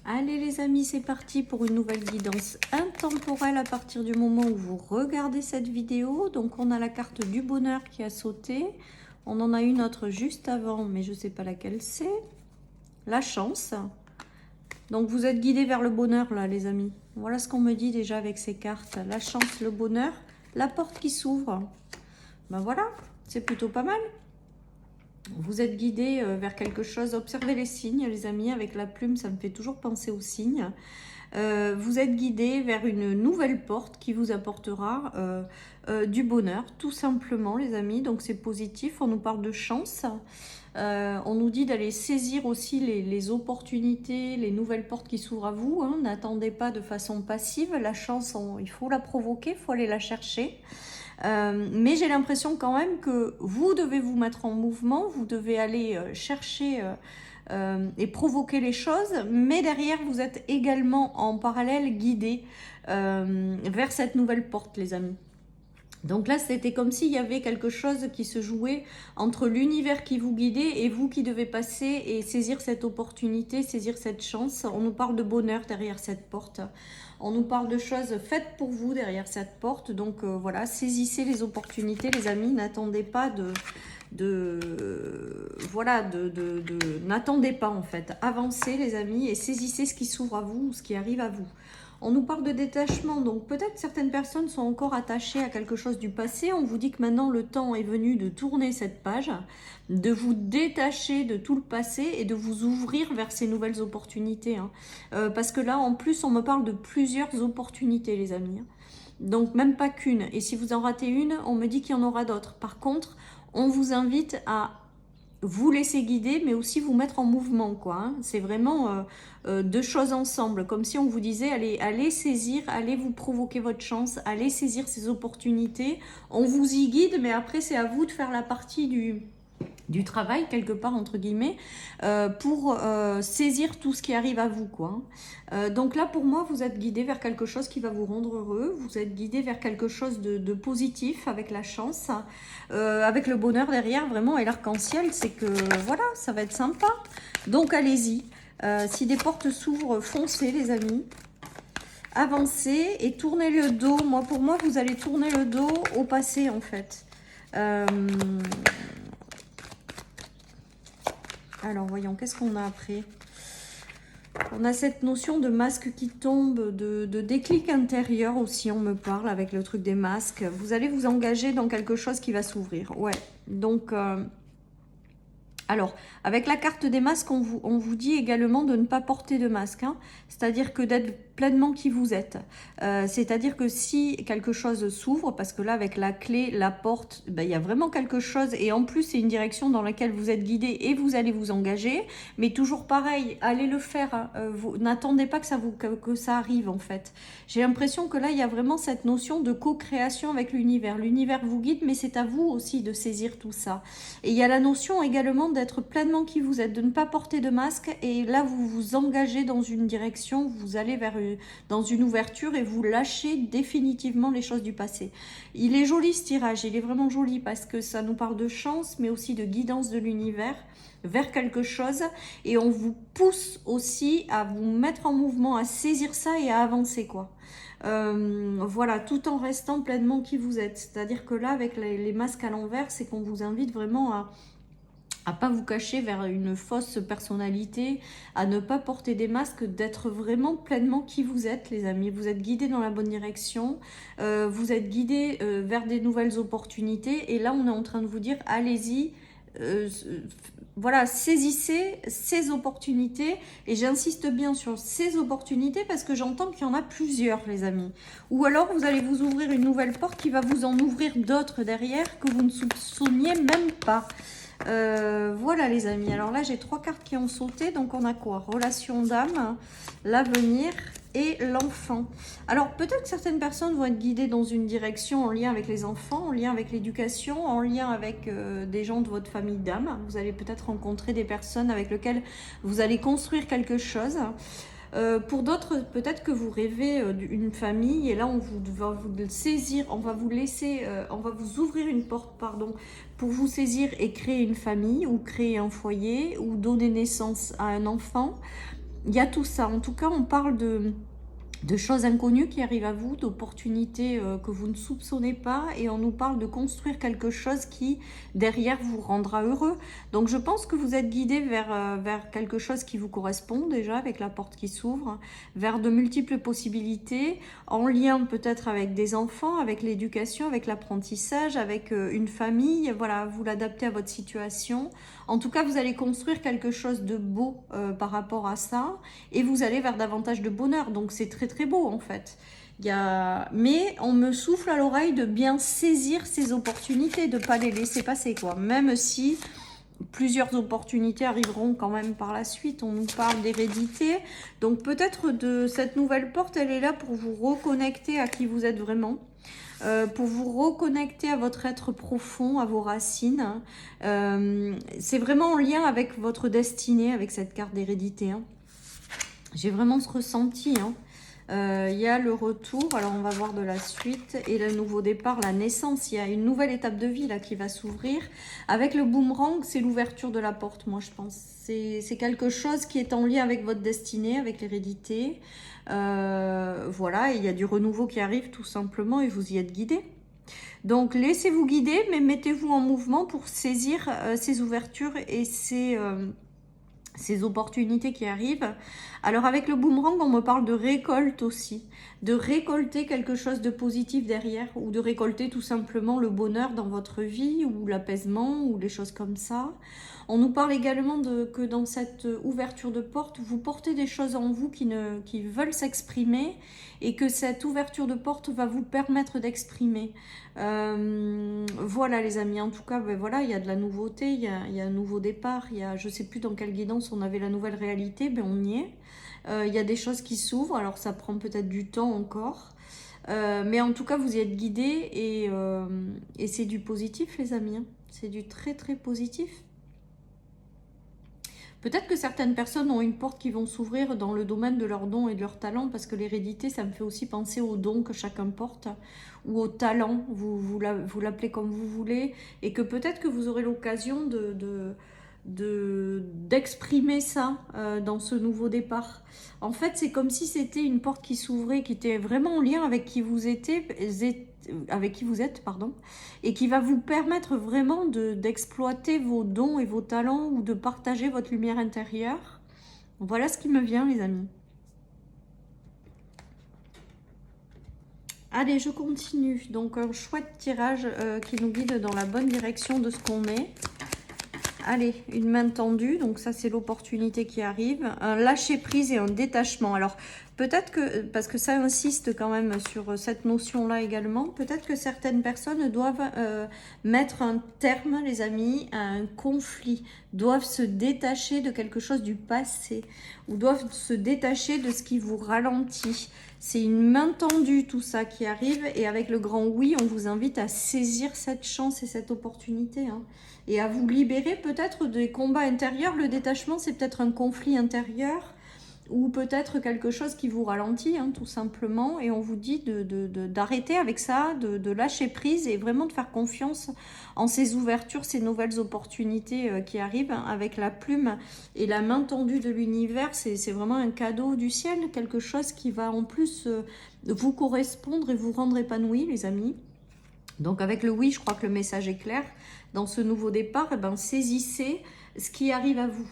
Allez les amis, c'est parti pour une nouvelle guidance intemporelle à partir du moment où vous regardez cette vidéo. Donc on a la carte du bonheur qui a sauté. On en a une autre juste avant, mais je ne sais pas laquelle c'est. La chance. Donc vous êtes guidés vers le bonheur là les amis. Voilà ce qu'on me dit déjà avec ces cartes. La chance, le bonheur, la porte qui s'ouvre. Ben voilà, c'est plutôt pas mal. Vous êtes guidés vers quelque chose. Observez les signes, les amis. Avec la plume, ça me fait toujours penser aux signes. Vous êtes guidés vers une nouvelle porte qui vous apportera du bonheur, tout simplement, les amis. Donc, c'est positif. On nous parle de chance. On nous dit d'aller saisir aussi les opportunités, les nouvelles portes qui s'ouvrent à vous. Hein. N'attendez pas de façon passive. La chance, il faut la provoquer, il faut aller la chercher. Mais j'ai l'impression quand même que vous devez vous mettre en mouvement, vous devez aller chercher et provoquer les choses, mais derrière vous êtes également en parallèle guidé vers cette nouvelle porte les amis. Donc là, c'était comme s'il y avait quelque chose qui se jouait entre l'univers qui vous guidait et vous qui devez passer et saisir cette opportunité, saisir cette chance. On nous parle de bonheur derrière cette porte. On nous parle de choses faites pour vous derrière cette porte. Donc voilà, saisissez les opportunités, les amis. N'attendez pas n'attendez pas en fait. Avancez les amis et saisissez ce qui s'ouvre à vous, ce qui arrive à vous. On nous parle de détachement, donc peut-être certaines personnes sont encore attachées à quelque chose du passé. On vous dit que maintenant le temps est venu de tourner cette page, de vous détacher de tout le passé et de vous ouvrir vers ces nouvelles opportunités. Hein. Parce que là, en plus, on me parle de plusieurs opportunités, les amis. Donc même pas qu'une. Et si vous en ratez une, on me dit qu'il y en aura d'autres. Par contre, on vous invite à vous laisser guider, mais aussi vous mettre en mouvement, quoi. Hein. C'est vraiment deux choses ensemble, comme si on vous disait, allez saisir, allez vous provoquer votre chance, allez saisir ces opportunités. On vous y guide, mais après c'est à vous de faire la partie du travail, quelque part, entre guillemets, pour saisir tout ce qui arrive à vous, quoi. Donc là, pour moi, vous êtes guidé vers quelque chose qui va vous rendre heureux, vous êtes guidé vers quelque chose de positif, avec la chance, avec le bonheur derrière, vraiment, et l'arc-en-ciel, c'est que, voilà, ça va être sympa. Donc, allez-y. Si des portes s'ouvrent, foncez, les amis. Avancez et tournez le dos. Pour moi, vous allez tourner le dos au passé, en fait. Alors, voyons, qu'est-ce qu'on a après? On a cette notion de masque qui tombe, de déclic intérieur aussi, on me parle avec le truc des masques. Vous allez vous engager dans quelque chose qui va s'ouvrir. Ouais, donc... Alors, avec la carte des masques, on vous dit également de ne pas porter de masque. Hein. C'est-à-dire que d'être pleinement qui vous êtes. C'est-à-dire que si quelque chose s'ouvre, parce que là, avec la clé, la porte, ben, il y a vraiment quelque chose. Et en plus, c'est une direction dans laquelle vous êtes guidé et vous allez vous engager. Mais toujours pareil, allez le faire. Hein. N'attendez pas que ça arrive, en fait. J'ai l'impression que là, il y a vraiment cette notion de co-création avec l'univers. L'univers vous guide, mais c'est à vous aussi de saisir tout ça. Et il y a la notion également d'être pleinement qui vous êtes, de ne pas porter de masque. Et là, vous vous engagez dans une direction, vous allez dans une ouverture et vous lâchez définitivement les choses du passé. Il est joli ce tirage, il est vraiment joli parce que ça nous parle de chance, mais aussi de guidance de l'univers vers quelque chose. Et on vous pousse aussi à vous mettre en mouvement, à saisir ça et à avancer, quoi. Voilà, tout en restant pleinement qui vous êtes. C'est-à-dire que là, avec les masques à l'envers, c'est qu'on vous invite vraiment à pas vous cacher vers une fausse personnalité, à ne pas porter des masques, d'être vraiment pleinement qui vous êtes, les amis. Vous êtes guidés dans la bonne direction, vous êtes guidés vers des nouvelles opportunités. Et là, on est en train de vous dire, allez-y, voilà, saisissez ces opportunités. Et j'insiste bien sur ces opportunités parce que j'entends qu'il y en a plusieurs, les amis. Ou alors, vous allez vous ouvrir une nouvelle porte qui va vous en ouvrir d'autres derrière que vous ne soupçonniez même pas. Voilà les amis, alors là j'ai 3 cartes qui ont sauté, donc on a quoi? Relation d'âme, l'avenir et l'enfant. Alors peut-être que certaines personnes vont être guidées dans une direction en lien avec les enfants, en lien avec l'éducation, en lien avec des gens de votre famille d'âme. Vous allez peut-être rencontrer des personnes avec lesquelles vous allez construire quelque chose. Pour d'autres, peut-être que vous rêvez d'une famille et là on va vous saisir, on va vous laisser, on va vous ouvrir une porte, pardon, pour vous saisir et créer une famille ou créer un foyer ou donner naissance à un enfant. il y a tout ça. En tout cas, on parle de choses inconnues qui arrivent à vous, d'opportunités que vous ne soupçonnez pas, et on nous parle de construire quelque chose qui, derrière, vous rendra heureux. Donc je pense que vous êtes guidé vers quelque chose qui vous correspond déjà, avec la porte qui s'ouvre, vers de multiples possibilités, en lien peut-être avec des enfants, avec l'éducation, avec l'apprentissage, avec une famille. Voilà, vous l'adaptez à votre situation. En tout cas, vous allez construire quelque chose de beau par rapport à ça, et vous allez vers davantage de bonheur. Donc c'est très très beau en fait. Mais on me souffle à l'oreille de bien saisir ces opportunités, de ne pas les laisser passer, quoi. Même si plusieurs opportunités arriveront quand même par la suite. On nous parle d'hérédité. Donc peut-être de cette nouvelle porte, elle est là pour vous reconnecter à qui vous êtes vraiment. Pour vous reconnecter à votre être profond, à vos racines. C'est vraiment en lien avec votre destinée, avec cette carte d'hérédité. Hein. J'ai vraiment ce ressenti. Hein. Il y a le retour, alors on va voir de la suite, et le nouveau départ, la naissance. Il y a une nouvelle étape de vie là qui va s'ouvrir. Avec le boomerang, c'est l'ouverture de la porte, moi je pense. C'est quelque chose qui est en lien avec votre destinée, avec l'hérédité. Voilà, il y a du renouveau qui arrive tout simplement et vous y êtes guidé. Donc laissez-vous guider, mais mettez-vous en mouvement pour saisir ces ouvertures et ces opportunités qui arrivent. Alors avec le boomerang, on me parle de récolte aussi, de récolter quelque chose de positif derrière, ou de récolter tout simplement le bonheur dans votre vie, ou l'apaisement, ou les choses comme ça. On nous parle également que dans cette ouverture de porte, vous portez des choses en vous qui veulent s'exprimer, et que cette ouverture de porte va vous permettre d'exprimer. Voilà les amis, en tout cas, ben voilà, il y a de la nouveauté, il y a un nouveau départ, je ne sais plus dans quelle guidance on avait la nouvelle réalité, ben on y est. Il y a des choses qui s'ouvrent, alors ça prend peut-être du temps encore. Mais en tout cas, vous y êtes guidés et c'est du positif les amis, hein. C'est du très très positif. Peut-être que certaines personnes ont une porte qui vont s'ouvrir dans le domaine de leurs dons et de leurs talents, parce que l'hérédité, ça me fait aussi penser aux dons que chacun porte, ou aux talents, vous l'appelez comme vous voulez, et que peut-être que vous aurez l'occasion d'exprimer ça dans ce nouveau départ. En fait, c'est comme si c'était une porte qui s'ouvrait, qui était vraiment en lien avec qui vous êtes, pardon, et qui va vous permettre vraiment d'exploiter vos dons et vos talents, ou de partager votre lumière intérieure. Voilà ce qui me vient les amis. Allez, je continue. Donc un chouette tirage qui nous guide dans la bonne direction de ce qu'on est. Allez, une main tendue, donc ça c'est l'opportunité qui arrive, un lâcher prise et un détachement. Alors peut-être que, parce que ça insiste quand même sur cette notion-là également, peut-être que certaines personnes doivent mettre un terme, les amis, à un conflit, doivent se détacher de quelque chose du passé, ou doivent se détacher de ce qui vous ralentit. C'est une main tendue tout ça qui arrive, et avec le grand oui, on vous invite à saisir cette chance et cette opportunité, hein. Et à vous libérer peut-être des combats intérieurs. Le détachement, c'est peut-être un conflit intérieur, ou peut-être quelque chose qui vous ralentit, hein, tout simplement. Et on vous dit d'arrêter avec ça, de lâcher prise, et vraiment de faire confiance en ces ouvertures, ces nouvelles opportunités qui arrivent, hein, avec la plume et la main tendue de l'univers. C'est vraiment un cadeau du ciel, quelque chose qui va en plus vous correspondre et vous rendre épanoui, les amis. Donc avec le oui, je crois que le message est clair. Dans ce nouveau départ, eh ben, saisissez ce qui arrive à vous.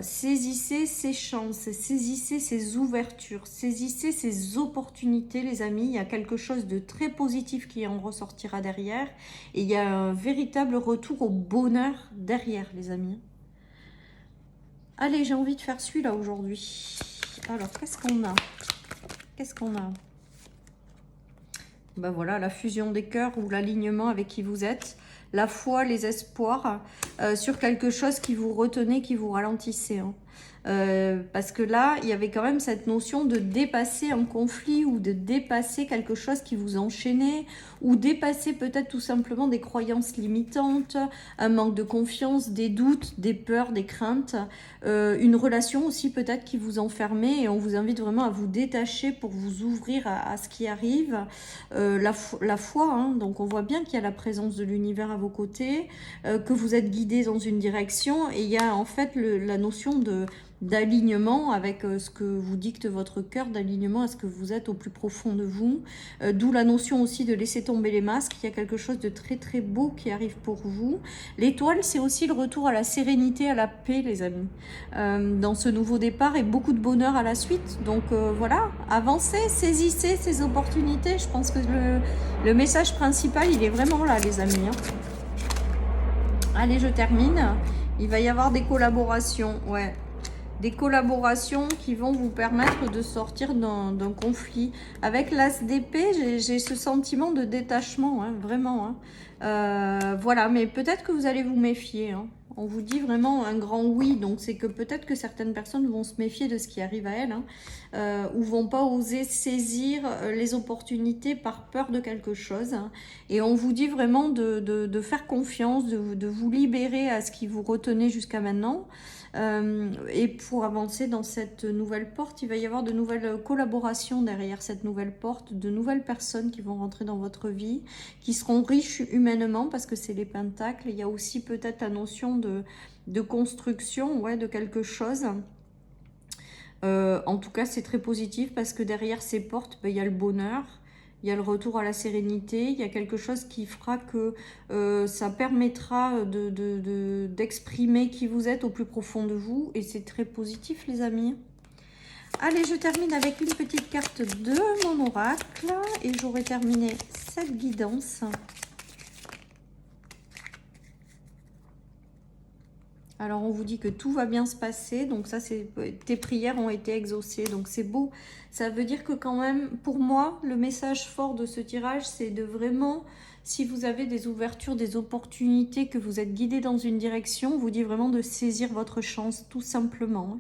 Saisissez ces chances, saisissez ces ouvertures, saisissez ces opportunités, les amis. Il y a quelque chose de très positif qui en ressortira derrière. Et il y a un véritable retour au bonheur derrière, les amis. Allez, j'ai envie de faire celui-là aujourd'hui. Alors, qu'est-ce qu'on a? Qu'est-ce qu'on a? Ben voilà, la fusion des cœurs, ou l'alignement avec qui vous êtes, la foi, les espoirs sur quelque chose qui vous retenait, qui vous ralentissait, hein. Parce que là, il y avait quand même cette notion de dépasser un conflit, ou de dépasser quelque chose qui vous enchaînait, ou dépasser peut-être tout simplement des croyances limitantes, un manque de confiance, des doutes, des peurs, des craintes, une relation aussi peut-être qui vous enfermait, et on vous invite vraiment à vous détacher pour vous ouvrir à ce qui arrive. La foi, hein, donc on voit bien qu'il y a la présence de l'univers à vos côtés, que vous êtes guidé dans une direction, et il y a en fait la notion de d'alignement avec ce que vous dicte votre cœur, d'alignement à ce que vous êtes au plus profond de vous. D'où la notion aussi de laisser tomber les masques. Il y a quelque chose de très très beau qui arrive pour vous. L'étoile, c'est aussi le retour à la sérénité, à la paix, les amis, dans ce nouveau départ, et beaucoup de bonheur à la suite. Donc voilà, avancez, saisissez ces opportunités. Je pense que le message principal, il est vraiment là, les amis, hein. Allez, je termine. Il va y avoir des collaborations, ouais. Des collaborations qui vont vous permettre de sortir d'un conflit. Avec l'as d'épée, j'ai ce sentiment de détachement, hein, vraiment. Hein. Voilà, mais peut-être que vous allez vous méfier. Hein. On vous dit vraiment un grand oui, donc c'est que peut-être que certaines personnes vont se méfier de ce qui arrive à elles, hein, ou vont pas oser saisir les opportunités par peur de quelque chose. Hein. Et on vous dit vraiment de faire confiance, de vous libérer à ce qui vous retenait jusqu'à maintenant. Et pour avancer dans cette nouvelle porte, il va y avoir de nouvelles collaborations derrière cette nouvelle porte, de nouvelles personnes qui vont rentrer dans votre vie, qui seront riches humainement parce que c'est les pentacles. Il y a aussi peut-être la notion de construction, ouais, de quelque chose. En tout cas, c'est très positif parce que derrière ces portes, ben, il y a le bonheur. Il y a le retour à la sérénité, il y a quelque chose qui fera que ça permettra d'exprimer qui vous êtes au plus profond de vous. Et c'est très positif, les amis. Allez, je termine avec une petite carte de mon oracle. Et j'aurai terminé cette guidance. Alors, on vous dit que tout va bien se passer. Donc ça, tes prières ont été exaucées. Donc c'est beau. Ça veut dire que quand même, pour moi, le message fort de ce tirage, c'est de vraiment, si vous avez des ouvertures, des opportunités, que vous êtes guidé dans une direction, on vous dit vraiment de saisir votre chance, tout simplement.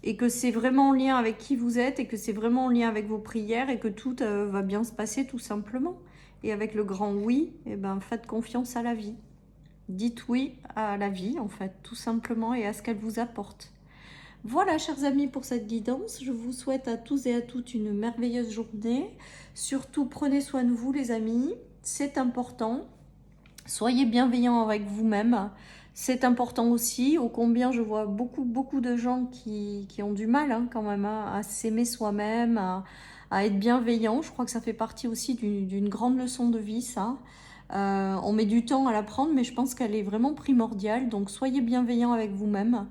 Et que c'est vraiment en lien avec qui vous êtes, et que c'est vraiment en lien avec vos prières, et que tout va bien se passer, tout simplement. Et avec le grand oui, eh ben, faites confiance à la vie. Dites oui à la vie, en fait, tout simplement, et à ce qu'elle vous apporte. Voilà, chers amis, pour cette guidance. Je vous souhaite à tous et à toutes une merveilleuse journée. Surtout, prenez soin de vous, les amis. C'est important. Soyez bienveillants avec vous-même. C'est important aussi. Ô combien je vois beaucoup de gens qui ont du mal, hein, quand même, hein, à s'aimer soi-même, à être bienveillant. Je crois que ça fait partie aussi d'une grande leçon de vie, ça. On met du temps à l'apprendre, mais je pense qu'elle est vraiment primordiale. Donc, soyez bienveillants avec vous-même.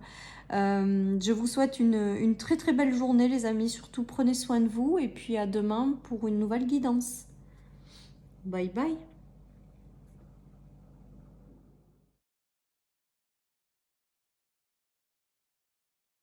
Je vous souhaite une très très belle journée, les amis. Surtout, prenez soin de vous. Et puis, à demain pour une nouvelle guidance. Bye bye.